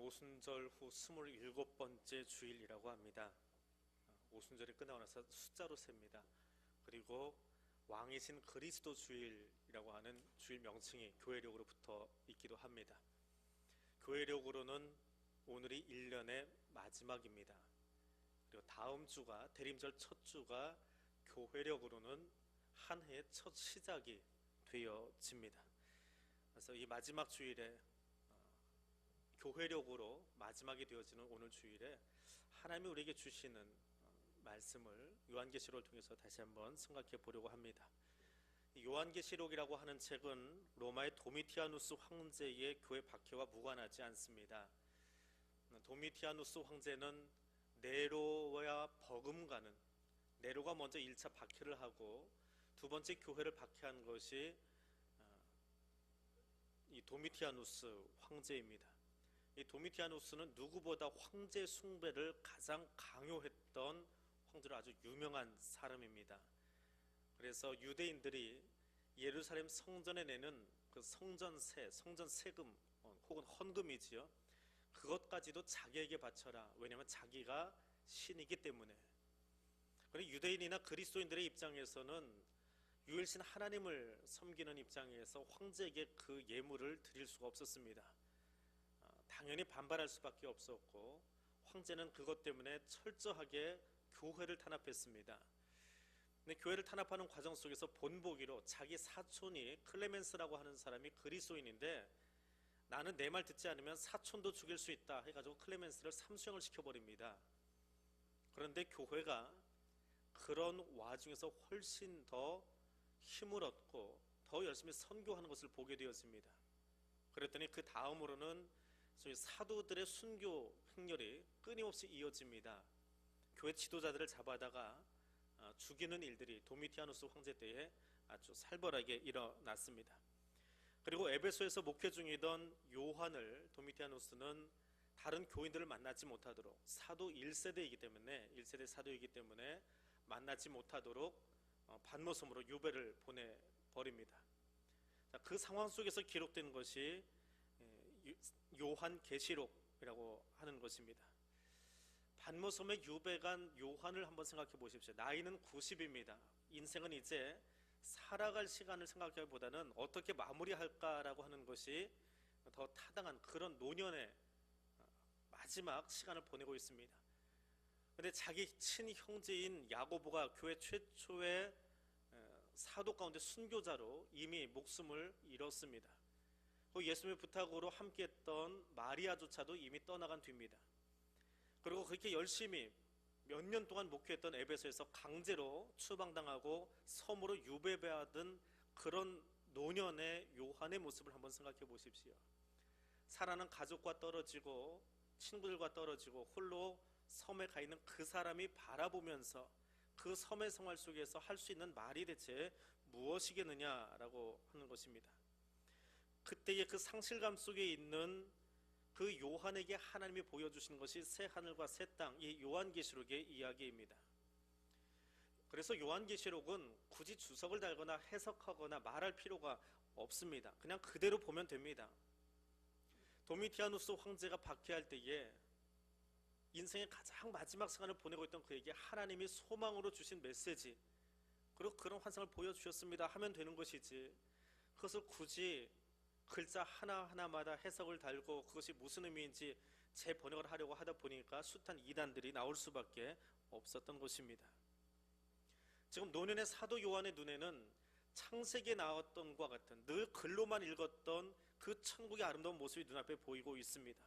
오순절 후 27번째 주일이라고 합니다. 오순절이 끝나고 나서 숫자로 셉니다. 그리고 왕이신 그리스도 주일이라고 하는 주일 명칭이 교회력으로 붙어 있기도 합니다. 교회력으로는 오늘이 1년의 마지막입니다. 그리고 다음 주가 대림절 첫 주가 교회력으로는 한 해의 첫 시작이 되어집니다. 그래서 이 마지막 주일에 교회력으로 마지막이 되어지는 오늘 주일에 하나님이 우리에게 주시는 말씀을 요한계시록을 통해서 다시 한번 생각해 보려고 합니다. 요한계시록이라고 하는 책은 로마의 도미티아누스 황제의 교회 박해와 무관하지 않습니다. 도미티아누스 황제는 네로와 버금가는, 네로가 먼저 1차 박해를 하고 두 번째 교회를 박해한 것이 이 도미티아누스 황제입니다. 이 도미티아누스는 누구보다 황제 숭배를 가장 강요했던 황제로 아주 유명한 사람입니다. 그래서 유대인들이 예루살렘 성전에 내는 그 성전세, 성전 세금 혹은 헌금이지요. 그것까지도 자기에게 바쳐라. 왜냐하면 자기가 신이기 때문에. 그런데 유대인이나 그리스도인들의 입장에서는 유일신 하나님을 섬기는 입장에서 황제에게 그 예물을 드릴 수가 없었습니다. 당연히 반발할 수밖에 없었고 황제는 그것 때문에 철저하게 교회를 탄압했습니다. 근데 교회를 탄압하는 과정 속에서 본보기로 자기 사촌이 클레멘스라고 하는 사람이 그리스도인인데 나는 내 말 듣지 않으면 사촌도 죽일 수 있다 해가지고 클레멘스를 삼수형을 시켜버립니다. 그런데 교회가 그런 와중에서 훨씬 더 힘을 얻고 더 열심히 선교하는 것을 보게 되었습니다. 그랬더니 그 다음으로는 소위 사도들의 순교 행렬이 끊임없이 이어집니다. 교회 지도자들을 잡아다가 죽이는 일들이 도미티아누스 황제 때에 아주 살벌하게 일어났습니다. 그리고 에베소에서 목회 중이던 요한을 도미티아누스는 다른 교인들을 만나지 못하도록 사도 1세대이기 때문에 1세대 사도이기 때문에 만나지 못하도록 반모섬으로 유배를 보내버립니다. 그 상황 속에서 기록된 것이 요한계시록이라고 하는 것입니다. 반모섬에 유배간 요한을 한번 생각해 보십시오. 나이는 90입니다. 인생은 이제 살아갈 시간을 생각하기보다는 어떻게 마무리할까라고 하는 것이 더 타당한 그런 노년의 마지막 시간을 보내고 있습니다. 그런데 자기 친형제인 야고보가 교회 최초의 사도 가운데 순교자로 이미 목숨을 잃었습니다. 예수님의 부탁으로 함께했던 마리아조차도 이미 떠나간 뒤입니다. 그리고 그렇게 열심히 몇 년 동안 목회했던 에베소에서 강제로 추방당하고 섬으로 유배받은 그런 노년의 요한의 모습을 한번 생각해 보십시오. 사랑하는 가족과 떨어지고 친구들과 떨어지고 홀로 섬에 가 있는 그 사람이 바라보면서 그 섬의 생활 속에서 할 수 있는 말이 대체 무엇이겠느냐라고 하는 것입니다. 그때의 그 상실감 속에 있는 그 요한에게 하나님이 보여주신 것이 새 하늘과 새 땅, 이 요한계시록의 이야기입니다. 그래서 요한계시록은 굳이 주석을 달거나 해석하거나 말할 필요가 없습니다. 그냥 그대로 보면 됩니다. 도미티아누스 황제가 박해할 때에 인생의 가장 마지막 시간을 보내고 있던 그에게 하나님이 소망으로 주신 메시지, 그리고 그런 환상을 보여주셨습니다 하면 되는 것이지, 그것을 굳이 글자 하나하나마다 해석을 달고 그것이 무슨 의미인지 재번역을 하려고 하다 보니까 숱한 이단들이 나올 수밖에 없었던 것입니다. 지금 노년의 사도 요한의 눈에는 창세기에 나왔던 것과 같은 늘 글로만 읽었던 그 천국의 아름다운 모습이 눈앞에 보이고 있습니다.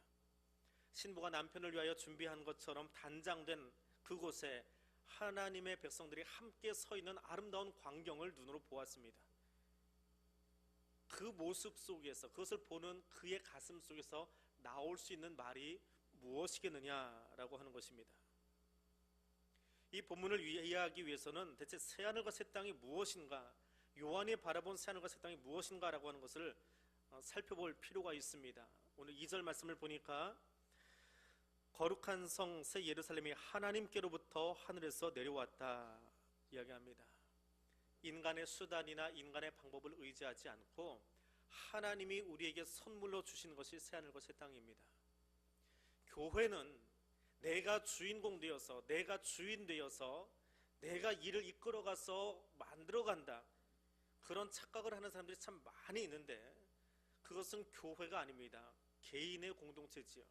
신부가 남편을 위하여 준비한 것처럼 단장된 그곳에 하나님의 백성들이 함께 서 있는 아름다운 광경을 눈으로 보았습니다. 그 모습 속에서, 그것을 보는 그의 가슴 속에서 나올 수 있는 말이 무엇이겠느냐라고 하는 것입니다. 이 본문을 이해하기 위해서는 대체 새하늘과 새 땅이 무엇인가, 요한이 바라본 새하늘과 새 땅이 무엇인가라고 하는 것을 살펴볼 필요가 있습니다. 오늘 2절 말씀을 보니까 거룩한 성 새 예루살렘이 하나님께로부터 하늘에서 내려왔다 이야기합니다. 인간의 수단이나 인간의 방법을 의지하지 않고 하나님이 우리에게 선물로 주신 것이 새하늘과 새 땅입니다. 교회는 내가 주인공 되어서, 내가 주인 되어서, 내가 일을 이끌어가서 만들어간다, 그런 착각을 하는 사람들이 참 많이 있는데, 그것은 교회가 아닙니다. 개인의 공동체지요.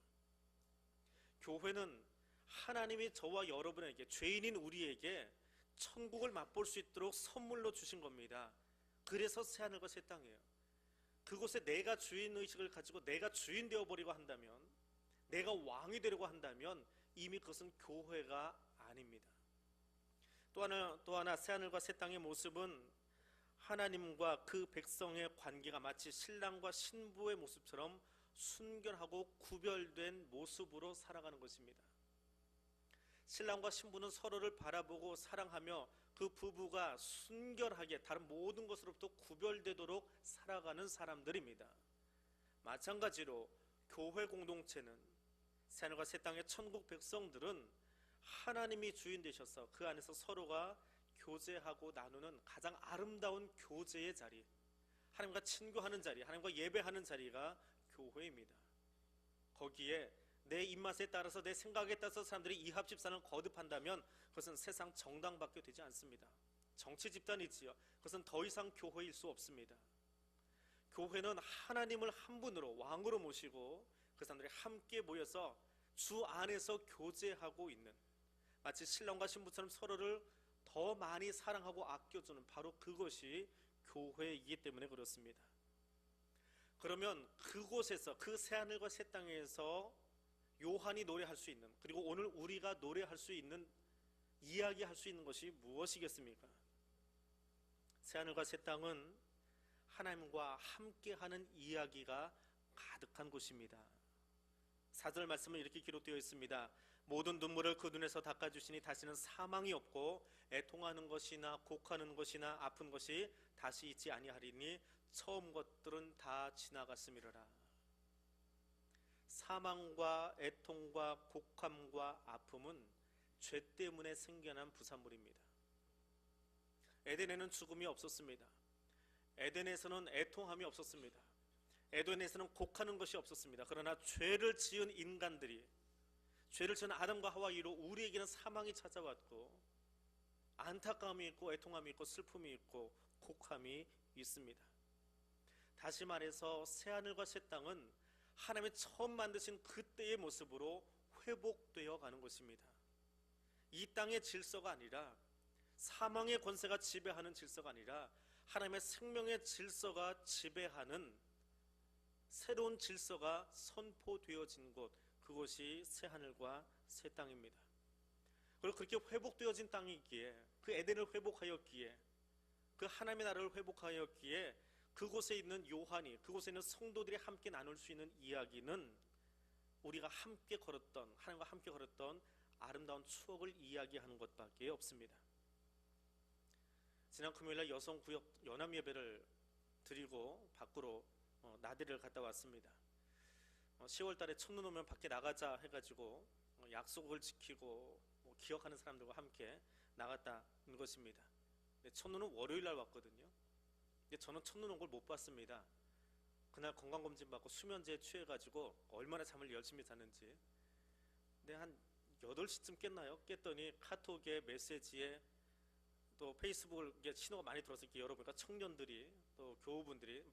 교회는 하나님이 저와 여러분에게, 죄인인 우리에게 천국을 맛볼 수 있도록 선물로 주신 겁니다. 그래서 새하늘과 새 땅이에요. 그곳에 내가 주인의식을 가지고 내가 주인 되어버리고 한다면, 내가 왕이 되려고 한다면 이미 그것은 교회가 아닙니다. 또 하나 새하늘과 새 땅의 모습은 하나님과 그 백성의 관계가 마치 신랑과 신부의 모습처럼 순결하고 구별된 모습으로 살아가는 것입니다. 신랑과 신부는 서로를 바라보고 사랑하며 그 부부가 순결하게 다른 모든 것으로부터 구별되도록 살아가는 사람들입니다. 마찬가지로 교회 공동체는, 새하늘과 새 땅의 천국 백성들은 하나님이 주인 되셔서 그 안에서 서로가 교제하고 나누는 가장 아름다운 교제의 자리, 하나님과 친교하는 자리, 하나님과 예배하는 자리가 교회입니다. 거기에 내 입맛에 따라서, 내 생각에 따라서 사람들이 이합 집산을 거듭한다면 그것은 세상 정당밖에 되지 않습니다. 정치 집단이지요. 그것은 더 이상 교회일 수 없습니다. 교회는 하나님을 한 분으로, 왕으로 모시고 그 사람들이 함께 모여서 주 안에서 교제하고 있는, 마치 신랑과 신부처럼 서로를 더 많이 사랑하고 아껴주는, 바로 그것이 교회이기 때문에 그렇습니다. 그러면 그곳에서, 그 새하늘과 새 땅에서 요한이 노래할 수 있는, 그리고 오늘 우리가 노래할 수 있는, 이야기할 수 있는 것이 무엇이겠습니까? 새하늘과 새 땅은 하나님과 함께하는 이야기가 가득한 곳입니다. 4절 말씀은 이렇게 기록되어 있습니다. 모든 눈물을 그 눈에서 닦아주시니 다시는 사망이 없고 애통하는 것이나 곡하는 것이나 아픈 것이 다시 있지 아니하리니 처음 것들은 다 지나갔음이로라. 사망과 애통과 곡함과 아픔은 죄 때문에 생겨난 부산물입니다. 에덴에는 죽음이 없었습니다. 에덴에서는 애통함이 없었습니다. 에덴에서는 곡하는 것이 없었습니다. 그러나 죄를 지은 인간들이, 죄를 지은 아담과 하와 이후로 우리에게는 사망이 찾아왔고 안타까움이 있고 애통함이 있고 슬픔이 있고 곡함이 있습니다. 다시 말해서 새하늘과 새 땅은 하나님이 처음 만드신 그때의 모습으로 회복되어 가는 것입니다. 이 땅의 질서가 아니라, 사망의 권세가 지배하는 질서가 아니라 하나님의 생명의 질서가 지배하는 새로운 질서가 선포되어진 곳, 그곳이 새하늘과 새 땅입니다. 그리고 그렇게 회복되어진 땅이기에, 그 에덴을 회복하였기에, 그 하나님의 나라를 회복하였기에 그곳에 있는 요한이, 그곳에 있는 성도들이 함께 나눌 수 있는 이야기는 우리가 함께 걸었던, 하나님과 함께 걸었던 아름다운 추억을 이야기하는 것밖에 없습니다. 지난 금요일날 여성구역 연합예배를 드리고 밖으로 나들이를 갔다 왔습니다. 10월달에 첫눈 오면 밖에 나가자 해가지고 약속을 지키고 기억하는 사람들과 함께 나갔다는 것입니다. 첫눈은 월요일날 왔거든요. 근데 저는 첫눈 온 걸 못 봤습니다. 그날 건강검진 받고 수면제에 취해가지고 얼마나 잠을 열심히 잤는지. 근데 한 8시쯤 깼나요? 깼더니 카톡에, 메시지에, 또 페이스북에 신호가 많이 들어서 이렇게 열어보니까 청년들이, 또 교우분들이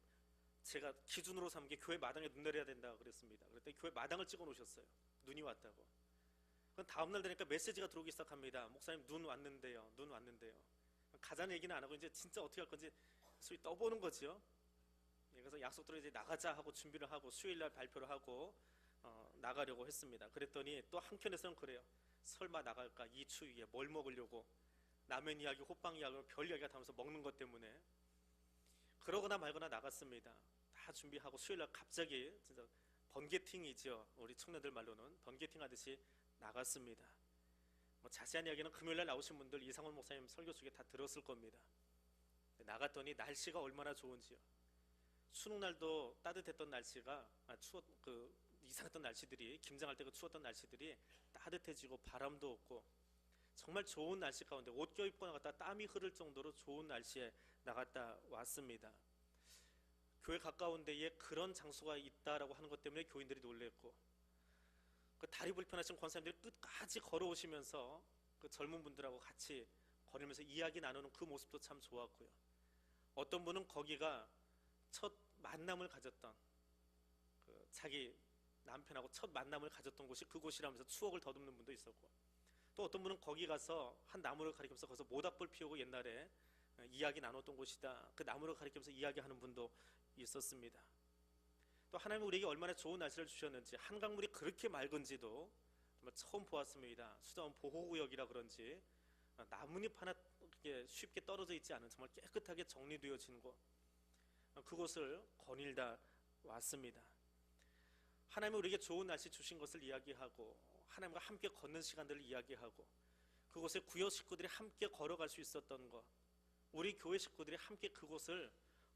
제가 기준으로 삼은 게 교회 마당에 눈 내려야 된다 그랬습니다. 그랬더니 교회 마당을 찍어 놓으셨어요. 눈이 왔다고. 그럼 다음날 되니까 메시지가 들어오기 시작합니다. 목사님 눈 왔는데요. 눈 왔는데요. 가자는 얘기는 안 하고 이제 진짜 어떻게 할 건지 소위 떠보는 거죠. 그래서 약속대로 이제 나가자 하고 준비를 하고 수요일날 발표를 하고 나가려고 했습니다. 그랬더니 또 한켠에서는 그래요. 설마 나갈까? 이 추위에 뭘 먹으려고? 라면 이야기, 호빵 이야기, 별 이야기가 다 하면서 먹는 것 때문에. 그러거나 말거나 나갔습니다. 다 준비하고 수요일날 갑자기 진짜 번개팅이죠. 우리 청년들 말로는 번개팅 하듯이 나갔습니다. 자세한 이야기는 금요일날 나오신 분들 이상원 목사님 설교 속에 다 들었을 겁니다. 나갔더니 날씨가 얼마나 좋은지요. 수능날도 따뜻했던 날씨가 이상했던 날씨들이, 김장할 때 그 추웠던 날씨들이 따뜻해지고 바람도 없고 정말 좋은 날씨 가운데 옷 껴입고 나갔다 땀이 흐를 정도로 좋은 날씨에 나갔다 왔습니다. 교회 가까운 데에 그런 장소가 있다라고 하는 것 때문에 교인들이 놀랬고, 그 다리 불편하신 권사님들이 끝까지 걸어오시면서 그 젊은 분들하고 같이 걸으면서 이야기 나누는 그 모습도 참 좋았고요. 어떤 분은 거기가 첫 만남을 가졌던, 그 자기 남편하고 첫 만남을 가졌던 곳이 그곳이라면서 추억을 더듬는 분도 있었고, 또 어떤 분은 거기 가서 한 나무를 가리키면서 거기서 모닥불 피우고 옛날에 이야기 나눴던 곳이다, 그 나무를 가리키면서 이야기하는 분도 있었습니다. 또 하나님은 우리에게 얼마나 좋은 날씨를 주셨는지, 한강물이 그렇게 맑은지도 정말 처음 보았습니다. 수자원 보호구역이라 그런지 나뭇잎 하나 쉽게 떨어져 있지 않은 정말 깨끗하게 정리되어진 곳, 그곳을 거닐다 왔습니다. 하나님은 우리에게 좋은 날씨 주신 것을 이야기하고, 하나님과 함께 걷는 시간들을 이야기하고, 그곳에 구역 식구들이 함께 걸어갈 수 있었던 것, 우리 교회 식구들이 함께 그곳을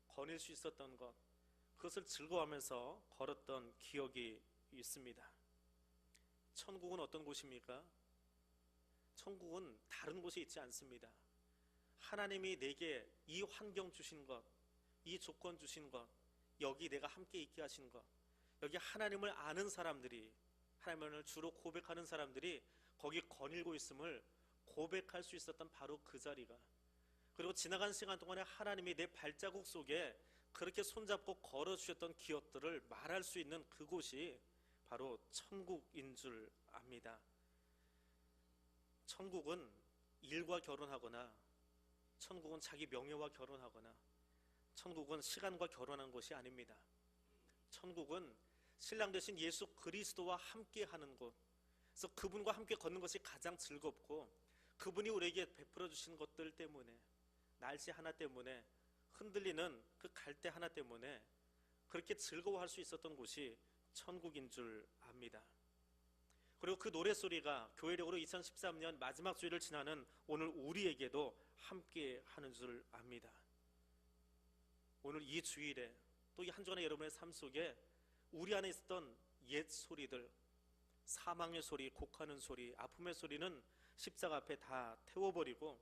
거닐 수 있었던 것, 그것을 즐거워하면서 걸었던 기억이 있습니다. 천국은 어떤 곳입니까? 천국은 다른 곳에 있지 않습니다. 하나님이 내게 이 환경 주신 것, 이 조건 주신 것, 여기 내가 함께 있게 하신 것, 여기 하나님을 아는 사람들이, 하나님을 주로 고백하는 사람들이 거기 거닐고 있음을 고백할 수 있었던 바로 그 자리가, 그리고 지나간 시간 동안에 하나님이 내 발자국 속에 그렇게 손잡고 걸어주셨던 기억들을 말할 수 있는 그곳이 바로 천국인 줄 압니다. 천국은 일과 결혼하거나, 천국은 자기 명예와 결혼하거나, 천국은 시간과 결혼한 것이 아닙니다. 천국은 신랑 되신 예수 그리스도와 함께 하는 곳, 그래서 그분과 함께 걷는 것이 가장 즐겁고, 그분이 우리에게 베풀어 주신 것들 때문에, 날씨 하나 때문에, 흔들리는 그 갈대 하나 때문에 그렇게 즐거워할 수 있었던 곳이 천국인 줄 압니다. 그리고 그 노래소리가 교회력으로 2013년 마지막 주일을 지나는 오늘 우리에게도 함께 하는 줄 압니다. 오늘 이 주일에 또 이 한 주간의 여러분의 삶 속에 우리 안에 있었던 옛 소리들, 사망의 소리, 곡하는 소리, 아픔의 소리는 십자가 앞에 다 태워버리고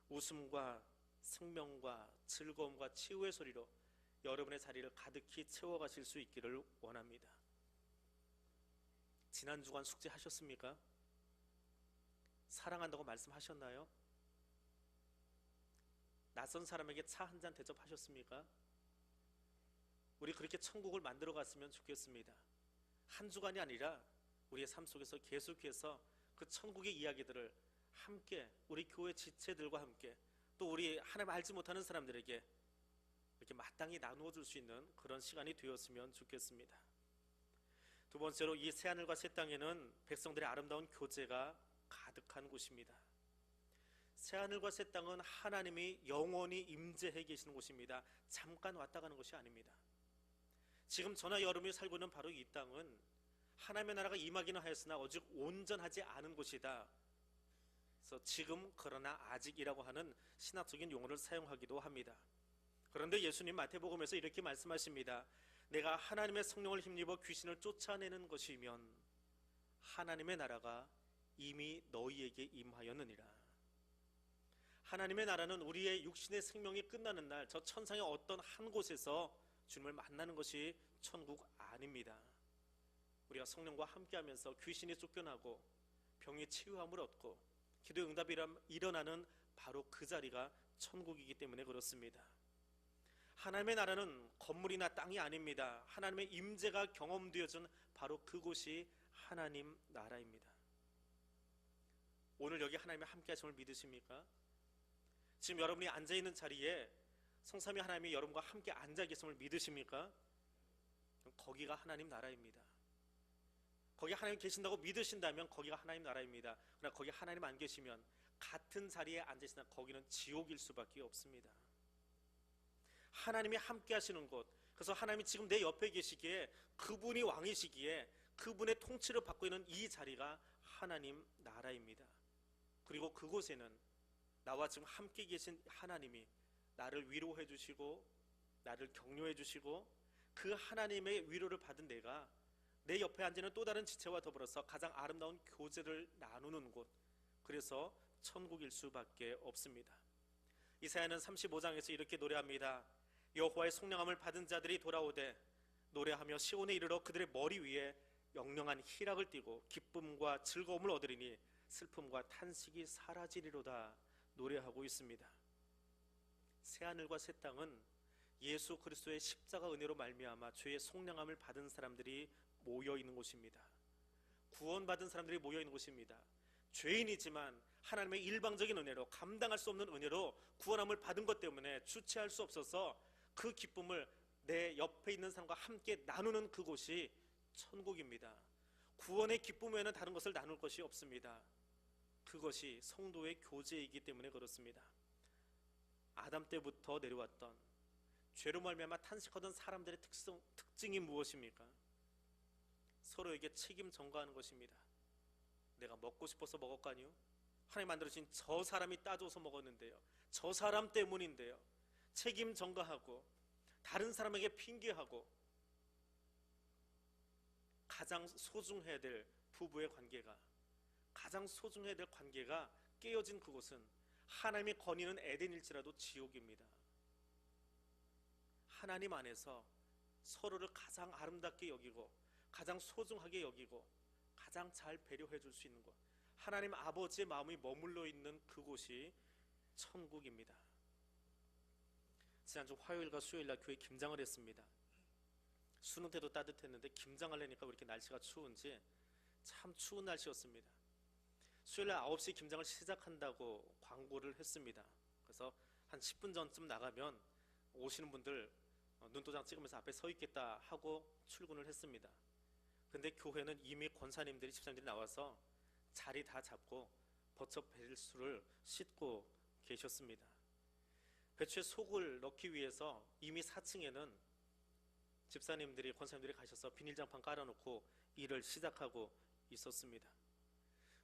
웃음과 생명과 즐거움과 치유의 소리로 여러분의 자리를 가득히 채워가실 수 있기를 원합니다. 지난 주간 숙제하셨습니까? 사랑한다고 말씀하셨나요? 낯선 사람에게 차 한 잔 대접하셨습니까? 우리 그렇게 천국을 만들어 갔으면 좋겠습니다. 한 주간이 아니라 우리의 삶 속에서 계속해서 그 천국의 이야기들을 함께 우리 교회 지체들과 함께, 또 우리 하나님 알지 못하는 사람들에게 이렇게 마땅히 나누어 줄 수 있는 그런 시간이 되었으면 좋겠습니다. 두 번째로, 이 새하늘과 새 땅에는 백성들의 아름다운 교제가 가득한 곳입니다. 새하늘과 새 땅은 하나님이 영원히 임재해 계시는 곳입니다. 잠깐 왔다 가는 것이 아닙니다. 지금 저나 여러분이 살고 있는 바로 이 땅은 하나님의 나라가 임하기는 하였으나 오직 온전하지 않은 곳이다. 그래서 지금 그러나 아직이라고 하는 신학적인 용어를 사용하기도 합니다. 그런데 예수님 마태복음에서 이렇게 말씀하십니다. 내가 하나님의 성령을 힘입어 귀신을 쫓아내는 것이면 하나님의 나라가 이미 너희에게 임하였느니라. 하나님의 나라는 우리의 육신의 생명이 끝나는 날 저 천상의 어떤 한 곳에서 주님을 만나는 것이 천국 아닙니다. 우리가 성령과 함께하면서 귀신이 쫓겨나고 병이 치유함을 얻고 기도의 응답이 일어나는 바로 그 자리가 천국이기 때문에 그렇습니다. 하나님의 나라는 건물이나 땅이 아닙니다. 하나님의 임재가 경험되어진 바로 그곳이 하나님 나라입니다. 오늘 여기 하나님의 함께 하심을 믿으십니까? 지금 여러분이 앉아있는 자리에 성삼위 하나님이 여러분과 함께 앉아 계심을 믿으십니까? 거기가 하나님 나라입니다. 거기 하나님 계신다고 믿으신다면 거기가 하나님 나라입니다. 그러나 거기 하나님 안 계시면 같은 자리에 앉으시나 거기는 지옥일 수밖에 없습니다. 하나님이 함께 하시는 곳, 그래서 하나님이 지금 내 옆에 계시기에, 그분이 왕이시기에 그분의 통치를 받고 있는 이 자리가 하나님 나라입니다. 그리고 그곳에는 나와 지금 함께 계신 하나님이 나를 위로해 주시고 나를 격려해 주시고, 그 하나님의 위로를 받은 내가 내 옆에 앉는 또 다른 지체와 더불어서 가장 아름다운 교제를 나누는 곳, 그래서 천국일 수밖에 없습니다. 이사야는 35장에서 이렇게 노래합니다. 여호와의 속량함을 받은 자들이 돌아오되 노래하며 시온에 이르러 그들의 머리 위에 영영한 희락을 띠고 기쁨과 즐거움을 얻으리니 슬픔과 탄식이 사라지리로다 노래하고 있습니다. 새하늘과 새 땅은 예수 그리스도의 십자가 은혜로 말미암아 죄의 속량함을 받은 사람들이 모여 있는 곳입니다. 구원받은 사람들이 모여 있는 곳입니다. 죄인이지만 하나님의 일방적인 은혜로, 감당할 수 없는 은혜로 구원함을 받은 것 때문에 주체할 수 없어서 그 기쁨을 내 옆에 있는 사람과 함께 나누는 그곳이 천국입니다. 구원의 기쁨 외에는 다른 것을 나눌 것이 없습니다. 그것이 성도의 교제이기 때문에 그렇습니다. 아담 때부터 내려왔던 죄로 말미암아 탄식하던 사람들의 특징이 무엇입니까? 서로에게 책임 전가하는 것입니다. 내가 먹고 싶어서 먹었거니요? 하나님 만들어주신 저 사람이 따줘서 먹었는데요, 저 사람 때문인데요. 책임 전가하고 다른 사람에게 핑계하고, 가장 소중해야 될 부부의 관계가, 가장 소중해야 될 관계가 깨어진 그곳은 하나님이 거니는 에덴일지라도 지옥입니다. 하나님 안에서 서로를 가장 아름답게 여기고 가장 소중하게 여기고 가장 잘 배려해 줄 수 있는 곳, 하나님 아버지의 마음이 머물러 있는 그곳이 천국입니다. 지난주 화요일과 수요일날 교회 김장을 했습니다. 수능 때도 따뜻했는데 김장하려니까 왜 이렇게 날씨가 추운지 참 추운 날씨였습니다. 수요일날 9시 김장을 시작한다고 광고를 했습니다. 그래서 한 10분 전쯤 나가면 오시는 분들 눈도장 찍으면서 앞에 서 있겠다 하고 출근을 했습니다. 근데 교회는 이미 권사님들이, 집사님들이 나와서 자리 다 잡고 버ছত 배수를 씻고 계셨습니다. 배추에 속을 넣기 위해서 이미 4층에는 집사님들이, 권사님들이 가셔서 비닐장판 깔아놓고 일을 시작하고 있었습니다.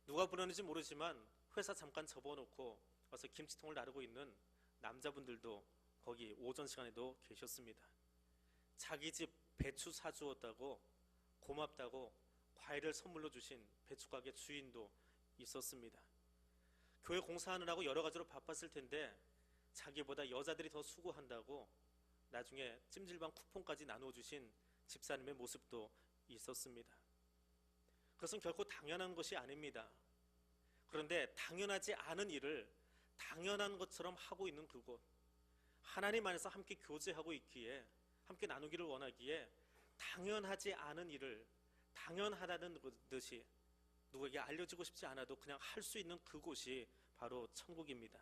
누가 부르는지 모르지만 회사 잠깐 접어놓고 와서 김치통을 나르고 있는 남자분들도 거기 오전 시간에도 계셨습니다. 자기 집 배추 사주었다고, 고맙다고 과일을 선물로 주신 배추가게 주인도 있었습니다. 교회 공사하느라고 여러 가지로 바빴을 텐데 자기보다 여자들이 더 수고한다고 나중에 찜질방 쿠폰까지 나눠주신 집사님의 모습도 있었습니다. 그것은 결코 당연한 것이 아닙니다. 그런데 당연하지 않은 일을 당연한 것처럼 하고 있는 그곳, 하나님 안에서 함께 교제하고 있기에, 함께 나누기를 원하기에 당연하지 않은 일을 당연하다는 듯이 누구에게 알려지고 싶지 않아도 그냥 할 수 있는 그곳이 바로 천국입니다.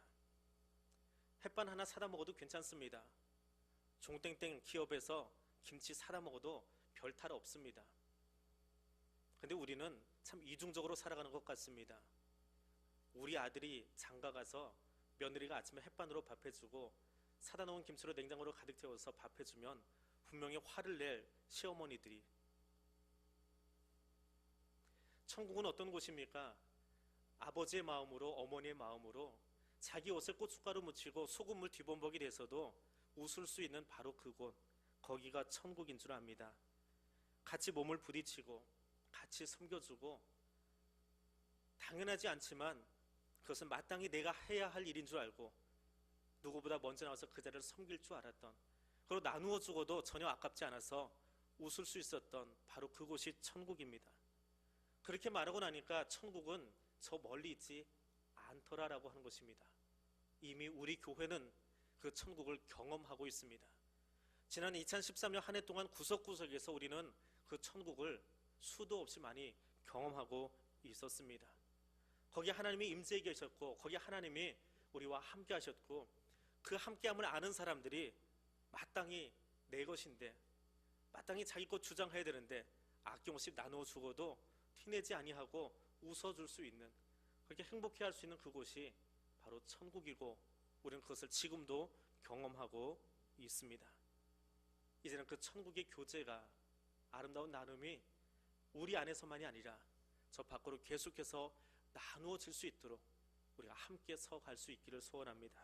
햇반 하나 사다 먹어도 괜찮습니다. 종땡땡 기업에서 김치 사다 먹어도 별 탈 없습니다. 근데 우리는 참 이중적으로 살아가는 것 같습니다. 우리 아들이 장가 가서 며느리가 아침에 햇반으로 밥 해주고 사다 놓은 김치로 냉장고로 가득 채워서 밥 해주면 분명히 화를 낼 시어머니들이, 천국은 어떤 곳입니까? 아버지의 마음으로, 어머니의 마음으로 자기 옷에 고춧가루 묻히고 소금물 뒤범벅이 돼서도 웃을 수 있는 바로 그곳, 거기가 천국인 줄 압니다. 같이 몸을 부딪히고 같이 섬겨주고, 당연하지 않지만 그것은 마땅히 내가 해야 할 일인 줄 알고 누구보다 먼저 나와서 그 자리를 섬길 줄 알았던, 그리고 나누어 주고도 전혀 아깝지 않아서 웃을 수 있었던 바로 그곳이 천국입니다. 그렇게 말하고 나니까 천국은 저 멀리 있지 않더라라고 하는 것입니다. 이미 우리 교회는 그 천국을 경험하고 있습니다. 지난 2013년 한 해 동안 구석구석에서 우리는 그 천국을 수도 없이 많이 경험하고 있었습니다. 거기 하나님이 임재해 계셨고, 거기 하나님이 우리와 함께 하셨고, 그 함께함을 아는 사람들이 마땅히 내 것인데, 마땅히 자기 것 주장해야 되는데 아낌없이 나누어 주고도 티내지 아니하고 웃어줄 수 있는, 그렇게 행복해할 수 있는 그곳이 바로 천국이고, 우리는 그것을 지금도 경험하고 있습니다. 이제는 그 천국의 교제가, 아름다운 나눔이 우리 안에서만이 아니라 저 밖으로 계속해서 나누어질 수 있도록 우리가 함께 서 갈 수 있기를 소원합니다.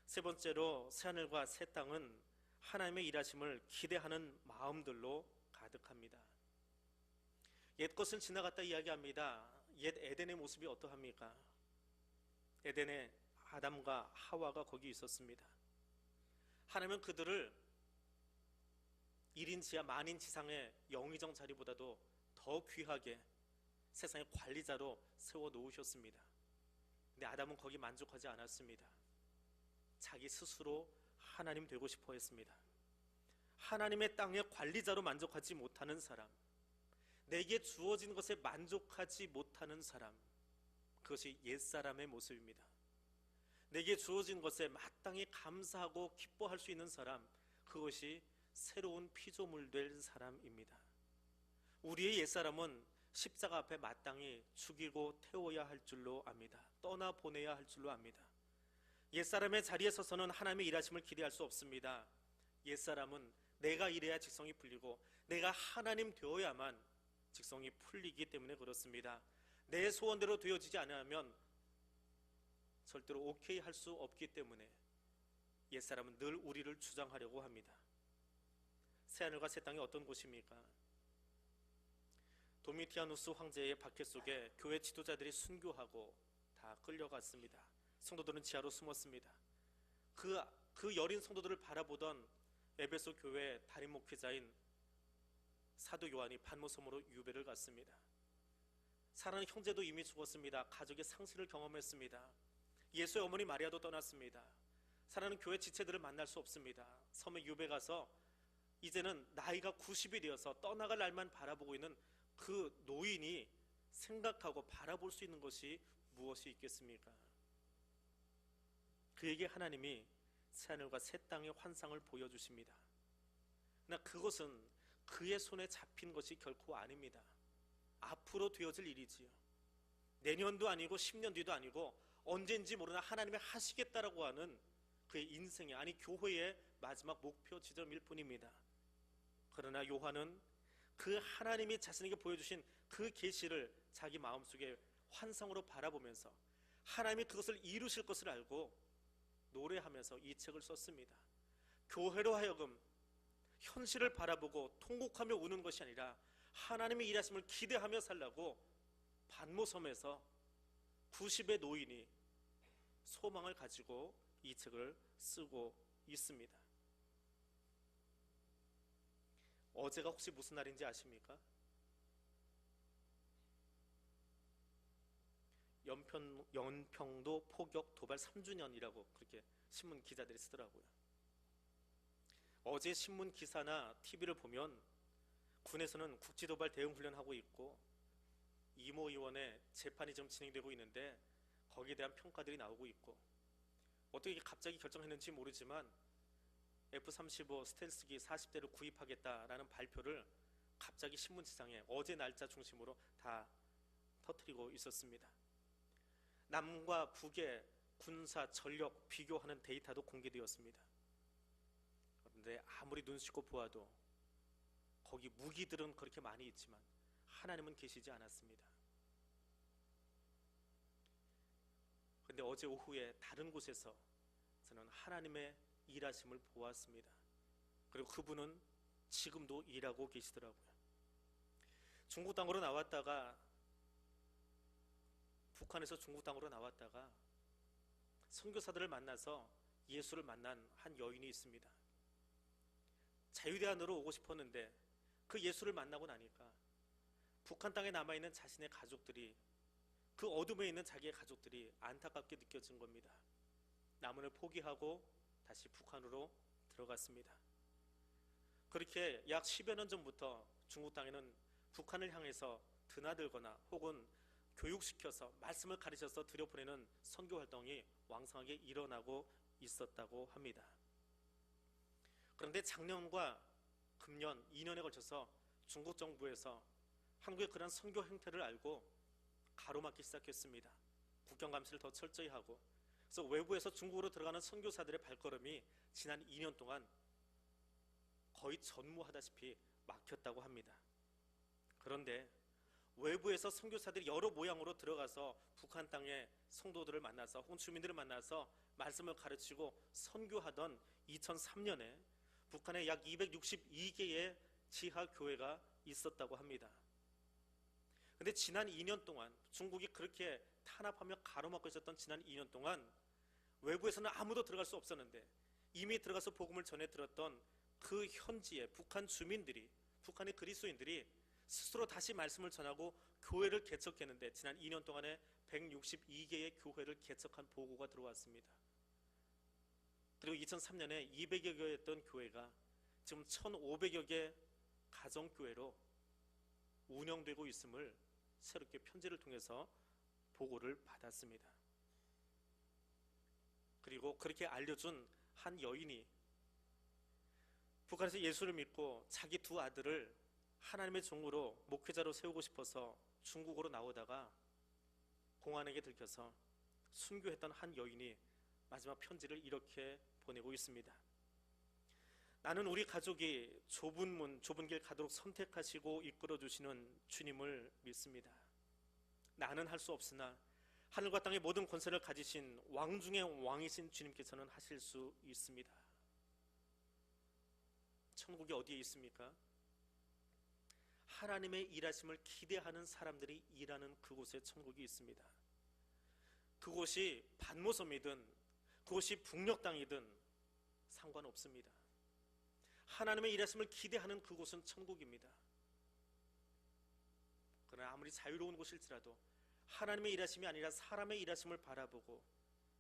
세 번째로, 새하늘과 새 땅은 하나님의 일하심을 기대하는 마음들로 가득합니다. 옛 것은 지나갔다 이야기합니다. 옛 에덴의 모습이 어떠합니까? 에덴에 아담과 하와가 거기 있었습니다. 하나님은 그들을 1인 지하 만인 지상의 영의정 자리보다도 더 귀하게 세상의 관리자로 세워놓으셨습니다. 근데 아담은 거기 만족하지 않았습니다. 자기 스스로 하나님 되고 싶어 했습니다. 하나님의 땅의 관리자로 만족하지 못하는 사람, 내게 주어진 것에 만족하지 못하는 사람, 그것이 옛사람의 모습입니다. 내게 주어진 것에 마땅히 감사하고 기뻐할 수 있는 사람, 그것이 새로운 피조물 될 사람입니다. 우리의 옛사람은 십자가 앞에 마땅히 죽이고 태워야 할 줄로 압니다. 떠나보내야 할 줄로 압니다. 옛사람의 자리에 서서는 하나님의 일하심을 기대할 수 없습니다. 옛사람은 내가 일해야 직성이 풀리고 내가 하나님 되어야만 직성이 풀리기 때문에 그렇습니다. 내 소원대로 되어지지 않으면 절대로 오케이 할 수 없기 때문에 옛사람은 늘 우리를 주장하려고 합니다. 새하늘과 새 땅이 어떤 곳입니까? 도미티아누스 황제의 박해 속에 교회 지도자들이 순교하고 다 끌려갔습니다. 성도들은 지하로 숨었습니다. 그 여린 성도들을 바라보던 에베소 교회 담임 목회자인 사도 요한이 반모섬으로 유배를 갔습니다. 사랑하는 형제도 이미 죽었습니다. 가족의 상실을 경험했습니다. 예수의 어머니 마리아도 떠났습니다. 사랑하는 교회 지체들을 만날 수 없습니다. 섬에 유배 가서 이제는 나이가 90이 되어서 떠나갈 날만 바라보고 있는 그 노인이 생각하고 바라볼 수 있는 것이 무엇이 있겠습니까? 그에게 하나님이 새하늘과 새 땅의 환상을 보여주십니다. 그러나 그것은 그의 손에 잡힌 것이 결코 아닙니다. 앞으로 되어질 일이지요. 내년도 아니고 10년 뒤도 아니고 언젠지 모르나 하나님이 하시겠다라고 하는 그의 인생의, 아니 교회의 마지막 목표 지점일 뿐입니다. 그러나 요한은 그 하나님이 자신에게 보여주신 그 계시를 자기 마음속에 환상으로 바라보면서 하나님이 그것을 이루실 것을 알고 노래하면서 이 책을 썼습니다. 교회로 하여금 현실을 바라보고 통곡하며 우는 것이 아니라 하나님의 일하심을 기대하며 살라고 반모섬에서 90의 노인이 소망을 가지고 이 책을 쓰고 있습니다. 어제가 혹시 무슨 날인지 아십니까? 연평도 포격 도발 3주년이라고 그렇게 신문 기자들이 쓰더라고요. 어제 신문 기사나 TV를 보면 군에서는 국지도발 대응훈련하고 있고 이모 의원의 재판이 좀 진행되고 있는데 거기에 대한 평가들이 나오고 있고, 어떻게 갑자기 결정했는지 모르지만 F-35 스텔스기 40대를 구입하겠다라는 발표를 갑자기 신문지상에 어제 날짜 중심으로 다 터뜨리고 있었습니다. 남과 북의 군사 전력 비교하는 데이터도 공개되었습니다. 그런데 아무리 눈 씻고 보아도 거기 무기들은 그렇게 많이 있지만 하나님은 계시지 않았습니다. 그런데 어제 오후에 다른 곳에서 저는 하나님의 일하심을 보았습니다. 그리고 그분은 지금도 일하고 계시더라고요. 중국 땅으로 나왔다가, 북한에서 중국 땅으로 나왔다가 선교사들을 만나서 예수를 만난 한 여인이 있습니다. 자유대안으로 오고 싶었는데 그 예수를 만나고 나니까 북한 땅에 남아있는 자신의 가족들이, 그 어둠에 있는 자기의 가족들이 안타깝게 느껴진 겁니다. 남원을 포기하고 다시 북한으로 들어갔습니다. 그렇게 약 10여 년 전부터 중국 땅에는 북한을 향해서 드나들거나 혹은 교육시켜서 말씀을 가르쳐서 들여보내는 선교 활동이 왕성하게 일어나고 있었다고 합니다. 그런데 작년과 금년 2년에 걸쳐서 중국 정부에서 한국의 그런 선교 행태를 알고 가로막기 시작했습니다. 국경 감시를 더 철저히 하고, 그래서 외부에서 중국으로 들어가는 선교사들의 발걸음이 지난 2년 동안 거의 전무하다시피 막혔다고 합니다. 그런데 외부에서 선교사들이 여러 모양으로 들어가서 북한 땅의 성도들을 만나서 혹은 주민들을 만나서 말씀을 가르치고 선교하던 2003년에 북한에 약 262개의 지하교회가 있었다고 합니다. 그런데 지난 2년 동안 중국이 그렇게 탄압하며 가로막고 있었던 지난 2년 동안 외부에서는 아무도 들어갈 수 없었는데 이미 들어가서 복음을 전해 들었던 그 현지에 북한 주민들이, 북한의 그리스도인들이 스스로 다시 말씀을 전하고 교회를 개척했는데 지난 2년 동안에 162개의 교회를 개척한 보고가 들어왔습니다. 그리고 2003년에 200여 개였던 교회가 지금 1,500여 개 가정교회로 운영되고 있음을 새롭게 편지를 통해서 보고를 받았습니다. 그리고 그렇게 알려준 한 여인이 북한에서 예수를 믿고 자기 두 아들을 하나님의 종으로 목회자로 세우고 싶어서 중국으로 나오다가 공안에게 들켜서 순교했던 한 여인이 마지막 편지를 이렇게 보내고 있습니다. 나는 우리 가족이 좁은 문, 좁은 길 가도록 선택하시고 이끌어 주시는 주님을 믿습니다. 나는 할 수 없으나 하늘과 땅의 모든 권세를 가지신 왕 중의 왕이신 주님께서는 하실 수 있습니다. 천국이 어디에 있습니까? 하나님의 일하심을 기대하는 사람들이 일하는 그곳에 천국이 있습니다. 그곳이 반모섬이든 그곳이 북녘 땅이든 상관없습니다. 하나님의 일하심을 기대하는 그곳은 천국입니다. 그러나 아무리 자유로운 곳일지라도 하나님의 일하심이 아니라 사람의 일하심을 바라보고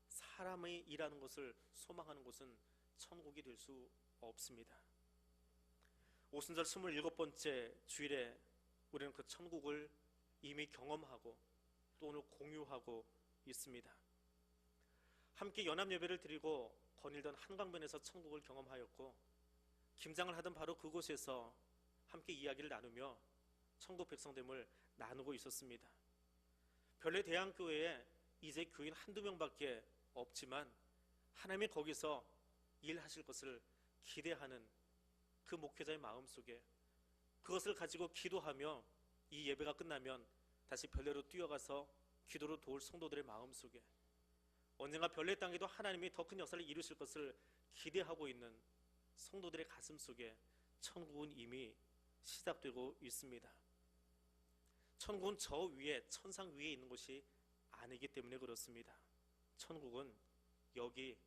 사람의 일하는 것을 소망하는 곳은 천국이 될 수 없습니다. 오순절 27번째 주일에 우리는 그 천국을 이미 경험하고 또 오늘 공유하고 있습니다. 함께 연합예배를 드리고 거닐던 한강변에서 천국을 경험하였고 김장을 하던 바로 그곳에서 함께 이야기를 나누며 천국 백성됨을 나누고 있었습니다. 별내 대안교회에 이제 교인 한두 명밖에 없지만 하나님이 거기서 일하실 것을 기대하는 그 목회자의 마음속에 그것을 가지고 기도하며 이 예배가 끝나면 다시 별내로 뛰어가서 기도로 도울 성도들의 마음속에 언젠가 별내 땅에도 하나님이 더 큰 역사를 이루실 것을 기대하고 있는 성도들의 가슴 속에 천국은 이미 시작되고 있습니다. 천국은 저 위에 천상 위에 있는 것이 아니기 때문에 그렇습니다. 천국은 여기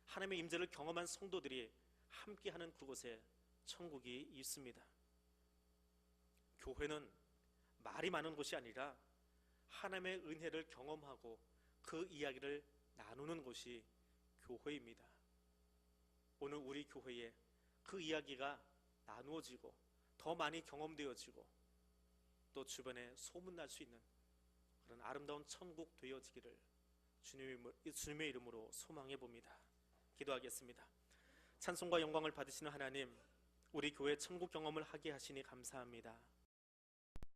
하나님의 임재를 경험한 성도들이 함께하는 그곳에 천국이 있습니다. 교회는 말이 많은 곳이 아니라 하나님의 은혜를 경험하고 그 이야기를 나누는 곳이 교회입니다. 오늘 우리 교회에 그 이야기가 나누어지고 더 많이 경험되어지고 또 주변에 소문날 수 있는 그런 아름다운 천국 되어지기를 주님의 이름으로 소망해 봅니다. 기도하겠습니다. 찬송과 영광을 받으시는 하나님, 우리 교회 천국 경험을 하게 하시니 감사합니다.